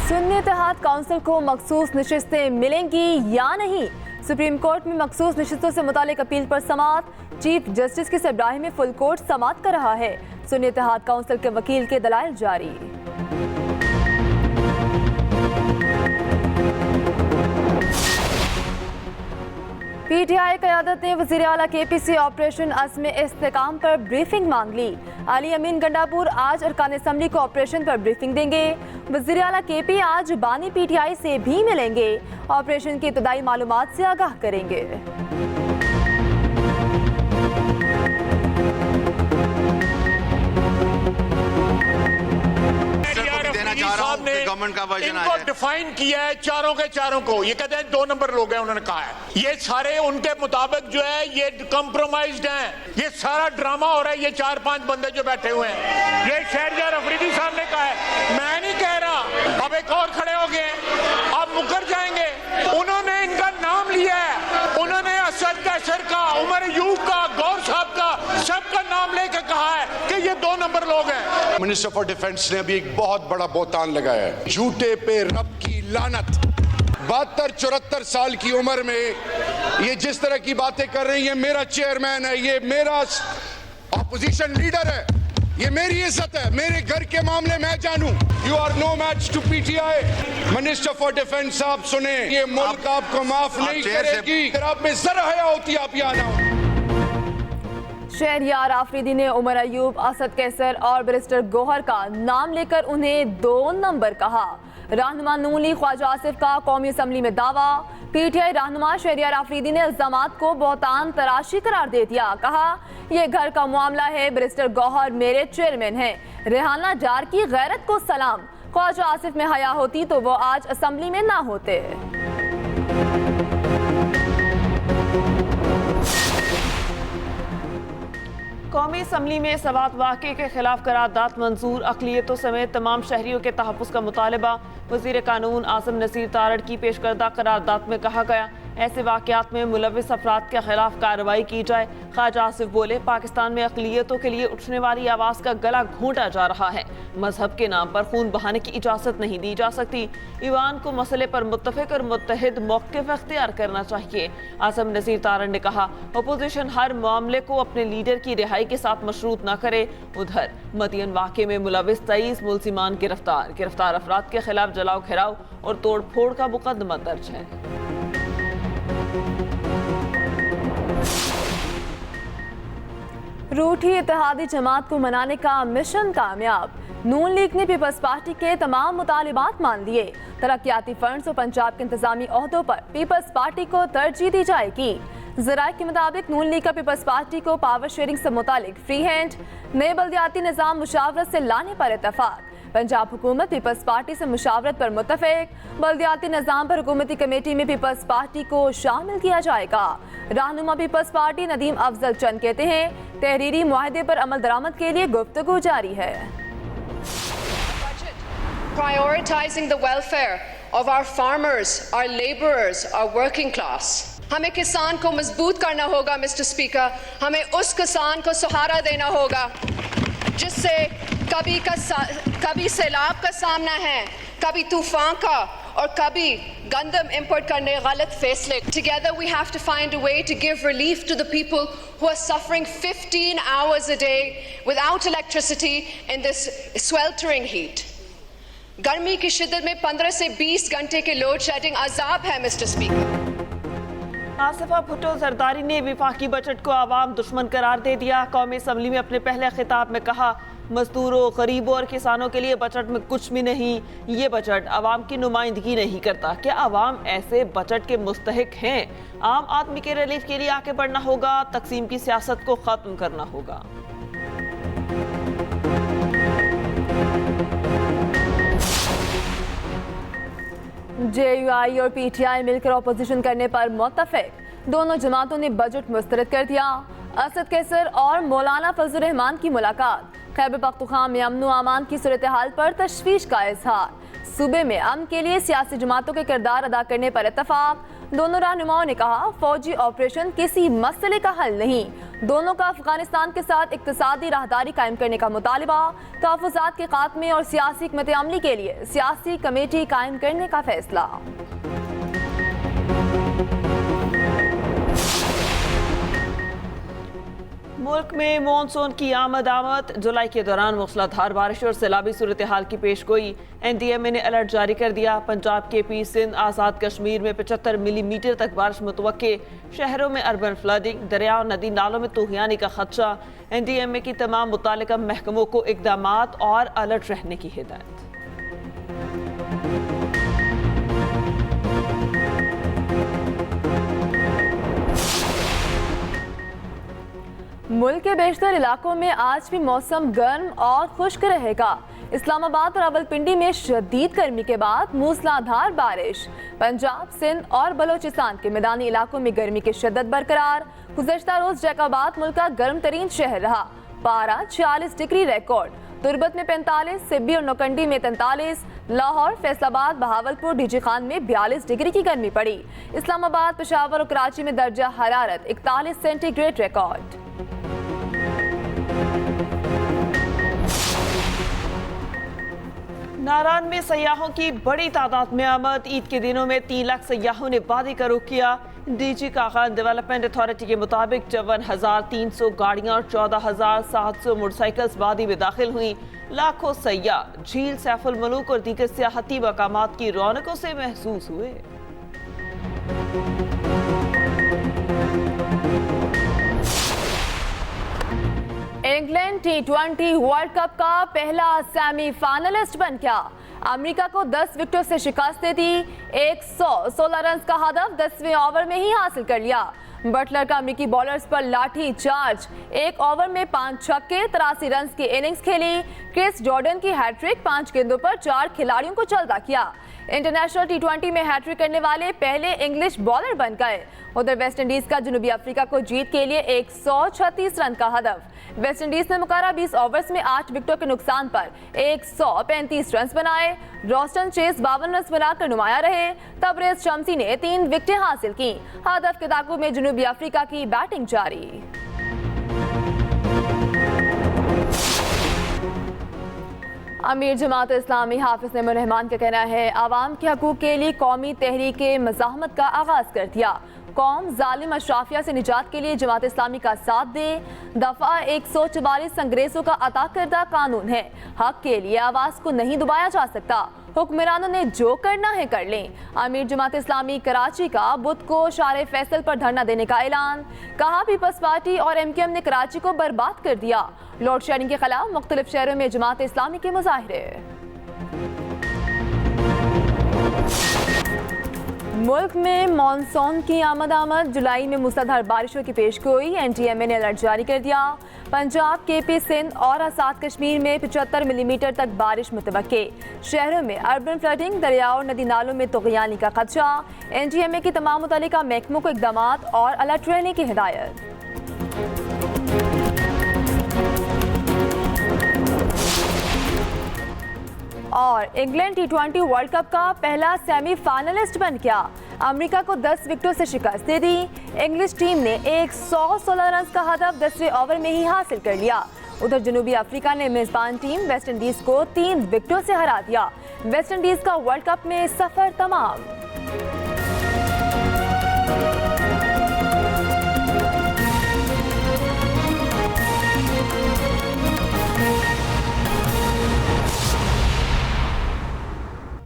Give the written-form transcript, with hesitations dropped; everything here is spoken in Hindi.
सुन्नी इत्तेहाद काउंसिल को मखसूस नशिस्तें मिलेंगी या नहीं? सुप्रीम कोर्ट में मखसूस नशिस्तों से मुतालिक अपील पर समाअत। चीफ जस्टिस की सरबराही में फुल कोर्ट समाअत कर रहा है। सुन्नी इत्तेहाद काउंसिल के वकील के दलाइल जारी। पीटीआई क़यादत ने वज़ीर आला KP से ऑपरेशन अज़्म इस्तेकाम पर ब्रीफिंग मांग ली। अली अमीन गंडापुर आज अरकान असम्बली को ऑपरेशन पर ब्रीफिंग देंगे। वज़ीर आला KP आज बानी PTI से भी मिलेंगे। ऑपरेशन की इब्तदाई मालूमात से आगाह करेंगे। साहब ने इनको डिफाइन किया है चारों के चारों को। ये कहते हैं 2 नंबर लोग हैं, उन्होंने कहा है। ये सारे उनके मुताबिक जो है ये कंप्रोमाइज्ड हैं। ये सारा ड्रामा हो रहा है। ये 4-5 बंदे जो बैठे हुए हैं, ये शहरयार अफरीदी साहब ने कहा है, मैं नहीं कह रहा। अब एक और खड़े हो गए, अब मुकर जाएंगे। उन्होंने इनका नाम लिया है, उन्होंने असद कैसर का, उमर अयूब का, गौर साहब का, सबका नाम लेकर कहा है कि ये 2 नंबर लोग हैं। मिनिस्टर फॉर डिफेंस ने अभी एक बहुत बड़ा बोतान लगाया है। झूठे पे रब की लानत। 72-74 साल की उम्र में ये जिस तरह की बातें कर रही है, मेरा चेयरमैन है, ये मेरा ऑपोजिशन लीडर है, ये मेरी इज्जत है, मेरे घर के मामले मैं जानूं। You are no match to PTI। Minister for defence साहब सुने, ये मुल्क आपको माफ नहीं करेगी। अगर आप में जरा हया होती आप यहाँ ना हो। शहरयार आफरीदी ने उमर अयूब, असद कैसर और बैरिस्टर गौहर का नाम लेकर उन्हें 2 नंबर कहा। रहनुमा नून लीग ख्वाजा आसिफ का कौमी असम्बली में दावा। PTI रहनुमा शहरयार आफरीदी ने इल्जामात को बहुतान तराशी करार दे दिया। कहा, यह घर का मामला है, बैरिस्टर गौहर मेरे चेयरमैन हैं। रेहाना जार की गैरत को सलाम। ख्वाजा आसिफ में हया होती तो वो आज असम्बली में ना होते। कौमी असम्बली में सवात वाक़े के खिलाफ करारदाद मंजूर। अक़लियतों समेत तमाम शहरियों के तहफ़्फ़ुज़ का मुतालबा। वज़ीर कानून आज़म नसीर तारड़ की पेश करदा करारदाद में कहा गया, ऐसे वाक़यात में मुलव्विस अफराद के खिलाफ कार्रवाई की जाए। ख्वाजा आसिफ बोले, पाकिस्तान में अक़लियतों के लिए उठने वाली आवाज़ का गला घोंटा जा रहा है। मजहब के नाम पर खून बहाने की इजाज़त नहीं दी जा सकती। ईवान को मसले पर मुत्तफ़िक़ और मुत्तहिद मौक़िफ़ इख्तियार करना चाहिए। आज़म नसीर तारड़ ने कहा, अपोजिशन हर मामले को अपने लीडर की रिहाई के साथ मशरूत न करे। उधर मदियन वाक़े में मुलव्विस 23 मुलजिमान गिरफ्तार अफराद के खिलाफ जलाओ घेराव और तोड़ फोड़ का मुकदमा दर्ज है। रूठी इत्तेहादी जमात को मनाने का मिशन कामयाब। नून लीग ने पीपल्स पार्टी के तमाम मुतालिबात मान लिए। तरक्याती फंड्स और पंजाब के इंतजामी ओहदों पर पीपल्स पार्टी को तरजीह दी जाएगी। ज़राए के मुताबिक नून लीग का पीपल्स पार्टी को पावर शेयरिंग से मुतालिक फ्री हैंड नए बल्दियाती निज़ाम मुशावरत से लाने पर इत्तफाक। पंजाब हुकूमत पीपल्स पार्टी से मुशावरत पर मुत्तफिक। बल्दियाती निज़ाम पर हुकूमती कमेटी में पीपल्स पार्टी को शामिल किया जाएगा। रहनुमा पीपल्स पार्टी नदीम अफजल चंद कहते हैं, तहरीरी मुआहदे पर अमल दरामद के लिए गुफ्तगू जारी है। Prioritizing the welfare of our farmers, our laborers, our working class. हमें किसान को मजबूत करना होगा मिस्टर स्पीकर। हमें उस किसान को सहारा देना होगा जिससे कभी सैलाब का सामना है, कभी तूफान का और कभी गंदम इंपोर्ट करने गलत फैसले। Together we have to find a way to give relief to the people who are suffering 15 hours a day without electricity in this sweltering heat. गर्मी की शिद्दत में 15 से 20 घंटे के लोड शेडिंग अजाब है मिस्टर स्पीकर। आसिफा भुट्टो जरदारी ने विफाकी बजट को आवाम दुश्मन करार दे दिया। कौमी असम्बली में अपने पहले खिताब में कहा, मजदूरों, गरीबों और किसानों के लिए बजट में कुछ भी नहीं। ये बजट आवाम की नुमाइंदगी नहीं करता। क्या आवाम ऐसे बजट के मुस्तहिक हैं? आम आदमी के रिलीफ के लिए आगे बढ़ना होगा। तकसीम की सियासत को खत्म करना होगा। JUI और PTI मिलकर ऑपोजिशन करने पर मुत्तफिक। दोनों जमातों ने बजट मुस्तरद कर दिया। असद कैसर और मौलाना फजल रहमान की मुलाकात। खैबर पख्तूनख्वा में अमन व अमान की सूरत हाल पर तशवीश का इजहार। सूबे में अमन के लिए सियासी जमातों के किरदार अदा करने पर इत्तफाक। दोनों रहनुमाओं ने कहा फौजी ऑपरेशन किसी मसले का हल नहीं। दोनों का अफगानिस्तान के साथ इक्तिसादी राहदारी कायम करने का मुतालिबा। तहफ़्फ़ुज़ात के खात्मे और सियासी हिकमत अमली के लिए सियासी कमेटी कायम करने का फैसला। मुल्क में मानसून की आमद जुलाई के दौरान मूसलाधार बारिश और सैलाबी सूरत हाल की पेशगोई। NDMA ने अलर्ट जारी कर दिया। पंजाब, KP, सिंध, आज़ाद कश्मीर में 75 मिलीमीटर तक बारिश मुतवक्के। शहरों में अर्बन फ्लडिंग, दरिया और नदी नालों में तूफ़ानी का खदशा। NDMA की तमाम मुतालिका महकमों को इक़दामात और अलर्ट रहने की हिदायत। मुल्क के बेशतर इलाकों में आज भी मौसम गर्म और खुश्क रहेगा। इस्लामाबाद और रावलपिंडी में शदीद गर्मी के बाद मूसलाधार बारिश। पंजाब, सिंध और बलोचिस्तान के मैदानी इलाकों में गर्मी की शिद्दत बरकरार। गुज़श्ता रोज जैकाबाद मुल्क का गर्म तरीन शहर रहा। पारा 46 डिग्री रिकॉर्ड। तुरबत में 45, सिब्बी और नौकंडी में 43, लाहौर, फैसलाबाद, बहावलपुर, डीजी खान में 42 डिग्री की गर्मी पड़ी। इस्लामाबाद, पेशावर और कराची में दर्जा हरारत 41 सेंटीग्रेड रिकॉर्ड। नारान में सयाहों की बड़ी तादाद में आमद। ईद के दिनों में 3 लाख सयाहों ने वादी का रुख किया। DG कागान डेवलपमेंट अथॉरिटी के मुताबिक 54,300 गाड़ियां और 14,700 मोटरसाइकिल्स वादी में दाखिल हुई। लाखों सयाह झील, सैफुल मलूक और दीगर सियाहती मकामात की रौनकों से महसूस हुए। इंग्लैंड T20 वर्ल्ड कप का पहला सेमीफाइनलिस्ट बन गया। अमेरिका को 10 विकेटों से शिकस्त दे दी। 116 रन का हदफ 10वें ओवर में ही हासिल कर लिया। बटलर का अमेरिकी बॉलर्स पर लाठी चार्ज। 1 ओवर में 5 छक्के, 83 रन की इनिंग्स खेली। क्रिस जॉर्डन की हैट्रिक, 5 गेंदों पर 4 खिलाड़ियों को चलता किया। इंटरनेशनल T20 में हैट्रिक करने वाले पहले इंग्लिश बॉलर बन गए। उधर वेस्टइंडीज का जनूबी अफ्रीका को जीत के लिए 136 रन का हदफ। वेस्टइंडीज ने मुकारा 20 ओवर्स में 8 विकेटों के नुकसान पर 135 रन बनाए। रॉस्टन चेस 52 रन बनाकर नुमाया रहे। तबरेज शम्सी ने 3 विकेटें हासिल की। हदफ के ताकुब में जनूबी अफ्रीका की बैटिंग जारी। अमीर जमात इस्लामी हाफिज नईमुर रहमान का कहना है आवाम के हकूक के लिए कौमी तहरीक मज़ाहमत का आगाज कर दिया। कौम जालिम अशराफिया से निजात के लिए जमात इस्लामी का साथ दे। दफा 144 अंग्रेजों का अता करदा कानून है। हक के लिए आवाज़ को नहीं दबाया जा सकता। हुक्मरानों ने जो करना है कर लें। अमीर जमात इस्लामी कराची का बुध को शारे फैसल पर धरना देने का ऐलान। कहा पीपल्स पार्टी और MKM ने कराची को बर्बाद कर दिया। लोड शेडिंग के खिलाफ मुख्तलिफ शहरों में जमात इस्लामी के मुजाहिरे। मुल्क में मानसून की आमद जुलाई में मूसलाधार बारिशों की पेशगोई। NDMA ने अलर्ट जारी कर दिया। पंजाब, KP, सिंध और आज़ाद कश्मीर में 75 मिलीमीटर तक बारिश मुतवक्के। शहरों में अर्बन फ्लडिंग, दरिया और नदी नालों में तूग़यानी का खदशा। NDMA की तमाम मुतल्लिका महकमों को इक़दामात और अलर्ट रहने की हिदायत। और इंग्लैंड T20 वर्ल्ड कप का पहला सेमीफाइनलिस्ट बन गया। अमेरिका को 10 विकेटों से शिकस्त दे दी। इंग्लिश टीम ने 116 रन का हदफ 10वें ओवर में ही हासिल कर लिया। उधर जनूबी अफ्रीका ने मेजबान टीम वेस्टइंडीज को 3 विकेटों से हरा दिया। वेस्टइंडीज का वर्ल्ड कप में सफर तमाम।